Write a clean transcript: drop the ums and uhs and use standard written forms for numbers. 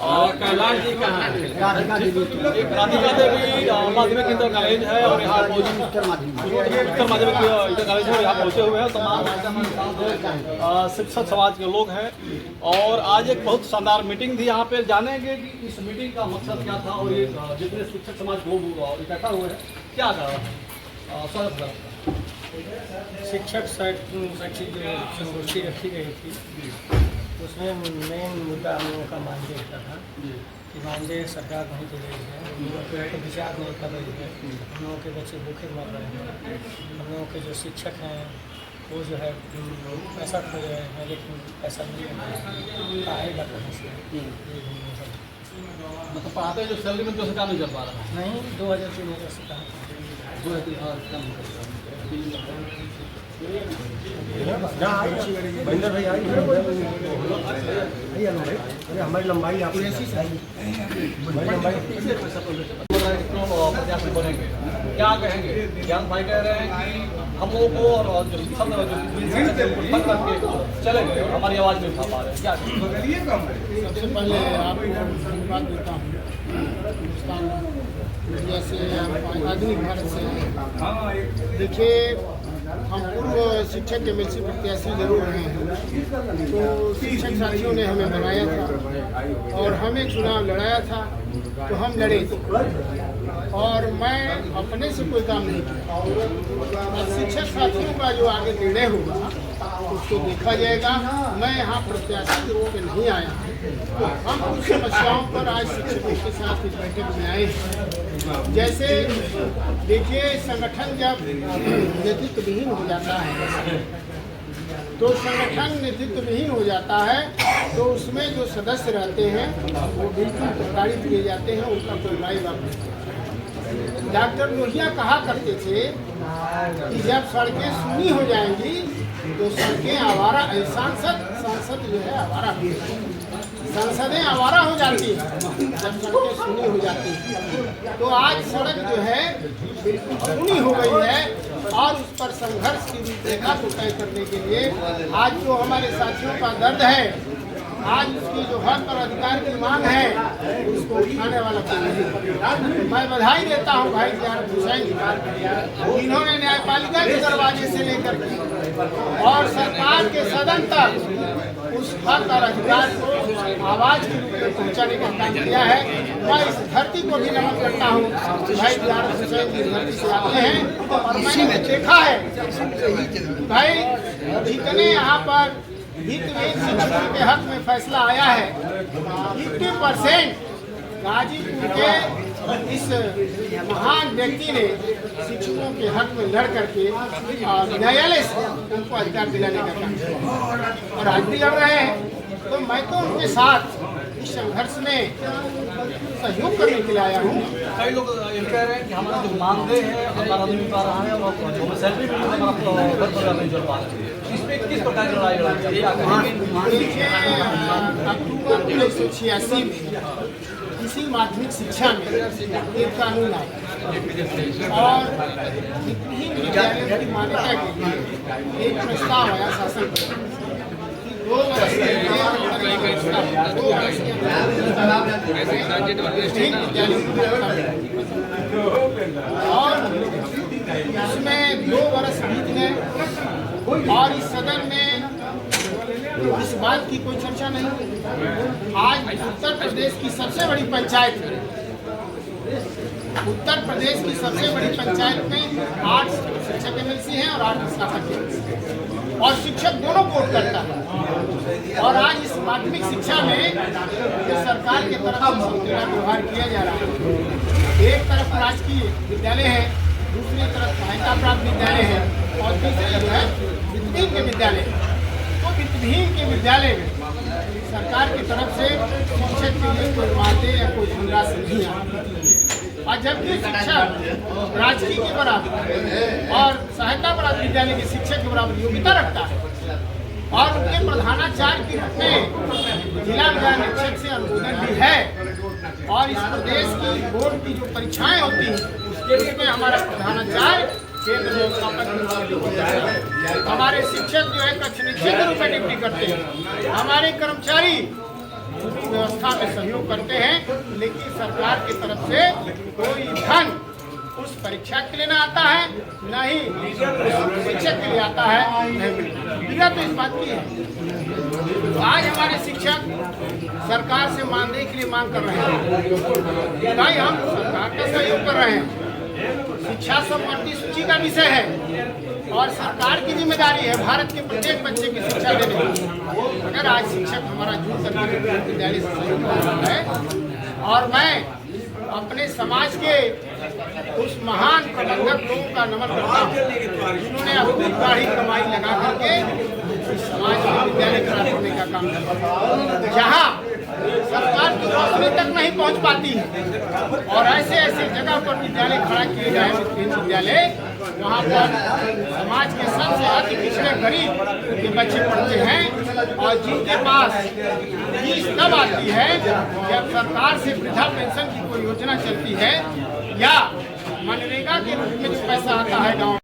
और कैलाश जी कहाँ है? राधिका देवी माध्यमिक इंटर कॉलेज है और यहाँ उत्तर माध्यमिक इंटर कॉलेज है, यहाँ पहुँचे हुए हैं तमाम शिक्षक समाज के लोग हैं। और आज एक बहुत शानदार मीटिंग थी, यहाँ पे जानेंगे कि इस मीटिंग का मकसद क्या था और ये जितने शिक्षक समाज लोग इकट्ठा हुए हैं क्या था। स्वागत है। शिक्षक शैक्षिक संगोष्ठी रखी गई थी, उसमें मेन मुद्दा हम लोगों का मानदेय का था कि मानदेय सरकार नहीं दे रही है, हम लोगों को विचार नहीं कर रही है, हम लोगों के बच्चे भूखे मर रहे हैं, हम लोगों के जो शिक्षक हैं वो जो है पैसा खो रहे हैं लेकिन पैसा नहीं आएगा कहीं से। मतलब पढ़ाते जो सैलरी में जो काम नहीं चल पा रहा है नहीं 2003 से कहा महेंद्र भाई आई हमारी लंबाई आप प्रत्याशी बनेंगे, क्या कहेंगे? ज्ञान भाई कह रहे हैं कि हम लोगों को और जो शिक्षक चलेंगे हमारी आवाज़ नहीं उठा पा रहे हैं, क्या? सबसे पहले आपको धन्यवाद देता हूँ। हिंदुस्तान मीडिया से आधुनिक भारत से देखिए, हम पूर्व शिक्षक MLC प्रत्याशी जरूर रहे हैं, तो शिक्षक साथियों ने हमें बनाया था और हमें चुनाव लड़ाया था तो हम लड़े थे और मैं अपने से कोई काम नहीं किया। शिक्षक साथियों का जो आगे निर्णय होगा उसको देखा जाएगा। मैं यहाँ प्रत्याशी के रूप में नहीं आया, हम कुछ समस्याओं पर आज शिक्षकों के साथ इस बैठक में आए हैं। जैसे देखिए, संगठन जब नेतृत्व विहीन हो जाता है तो संगठन नेतृत्व विहीन हो जाता है तो उसमें जो सदस्य रहते हैं वो बिल्कुल प्रताड़ित किए जाते हैं, उनका कोई राय बात नहीं। डॉक्टर लोहिया कहा करते थे कि जब सड़कें सूनी हो जाएंगी तो सड़कें आवारा, सांसद जो है आवारा, संसदें आवारा हो जाती है जब सड़कें सूनी हो जाती हैं। तो आज सड़क जो है बिल्कुल सूनी हो गई है और उस पर संघर्ष की रूपरेखा को तय करने के लिए आज जो हमारे साथियों का दर्द है, आज उसकी जो हक और अधिकार की मांग है उसको उठाने वाला कोई नहीं। मैं बधाई देता हूँ भाई ज़ियारत हुसैन जी, इन्होंने न्यायपालिका के दरवाजे से लेकर के और सरकार के सदन तक उस हक और अधिकार को आवाज़ के रूप में पहुँचाने का काम किया है। मैं इस धरती को भी नमन करता हूँ। भाई ज़ियारत हुसैन जी धरती से आते हैं और मैंने देखा है भाई जितने यहाँ पर हितविहीन शिक्षकों के हक में फैसला आया है 50% गाजीपुर के इस महान व्यक्ति ने शिक्षकों के हक में लड़ करके न्यायालय से उनको अधिकार दिलाने का काम किया और आज भी लड़ रहे हैं। तो मैं तो उनके साथ इस संघर्ष में सहयोग करने के लिए आया हूँ। कई लोग ये कह रहे हैं कि हमारा जो मानदेय है हमारा नहीं पा रहा है और सैलरी भी नहीं चल पा रहा है, इसमें किस प्रकार की लड़ाई लड़ाई? अक्टूबर 1986 में इसी माध्यमिक शिक्षा में एक कानून आया और वित्तहीन विद्यालयों की मान्यता के लिए एक प्रस्ताव आया शासन पर। 2 वर्ष के और इसमें 2 वर्ष बीत गए और इस सदन में इस बात की कोई चर्चा नहीं। आज उत्तर प्रदेश की सबसे बड़ी पंचायत में आठ शिक्षक MLC हैं और 8 स्नातक और शिक्षक दोनों वोट करता है। और आज इस माध्यमिक शिक्षा में सरकार की तरफ से संतुलित व्यवहार किया जा रहा है। एक तरफ राजकीय विद्यालय है, दूसरी तरफ सहायता प्राप्त विद्यालय है और तीसरी जो है वित्तहीन के विद्यालय। तो वित्तहीन के विद्यालय में सरकार की तरफ से शिक्षक के लिए कोई मानदेय या कोई धनराशि नहीं आती और जबकि शिक्षक राजकीय के बराबर और सहायता प्राप्त विद्यालय के शिक्षक के बराबर योग्यता रखता है और उनके प्रधानाचार्य के रूप में जिला विज्ञान शिक्षक से अनुमोदन भी है और इस प्रदेश की बोर्ड की जो परीक्षाएं होती हैं उसके रूप में हमारा प्रधानाचार्य केंद्र व्यवस्थापक हमारे शिक्षक जो है कक्ष निरीक्षक के रूप में ड्यूटी करते हैं। हमारे कर्मचारी की व्यवस्था में सहयोग करते हैं, लेकिन सरकार की तरफ से कोई धन उस परीक्षा के लिए ना आता है, न ही उस शिक्षक के लिए आता है, नहीं मिलता। विगत तो इस बात की है। तो आज हमारे शिक्षक सरकार से मानदेय के लिए मांग कर रहे हैं। भाई हम सरकार का सहयोग कर रहे हैं। शिक्षा समवर्ती सूची का विषय है और सरकार की जिम्मेदारी है भारत के प्रत्येक बच्चे की शिक्षा देने की। अगर आज शिक्षक हमारा जुड़ करके विद्यालय से सहयोग कर रहा है और मैं अपने समाज के उस महान प्रबंधक लोगों का नमन करता हूँ जिन्होंने अपनी गाढ़ी कमाई लगा करके इस समाज में विद्यालय खड़ा करने का काम किया, जहाँ सरकार की रोशनी तक नहीं पहुँच पाती है और ऐसे ऐसे जगह पर विद्यालय खड़ा किए गए हैं विद्यालय, वहाँ पर समाज के सबसे अति पिछड़े गरीब के बच्चे पढ़ते हैं और जिनके पास फीस तब आती है जब सरकार से वृद्धा पेंशन की कोई योजना चलती है या मनरेगा के रूप में जो पैसा आता है गाँव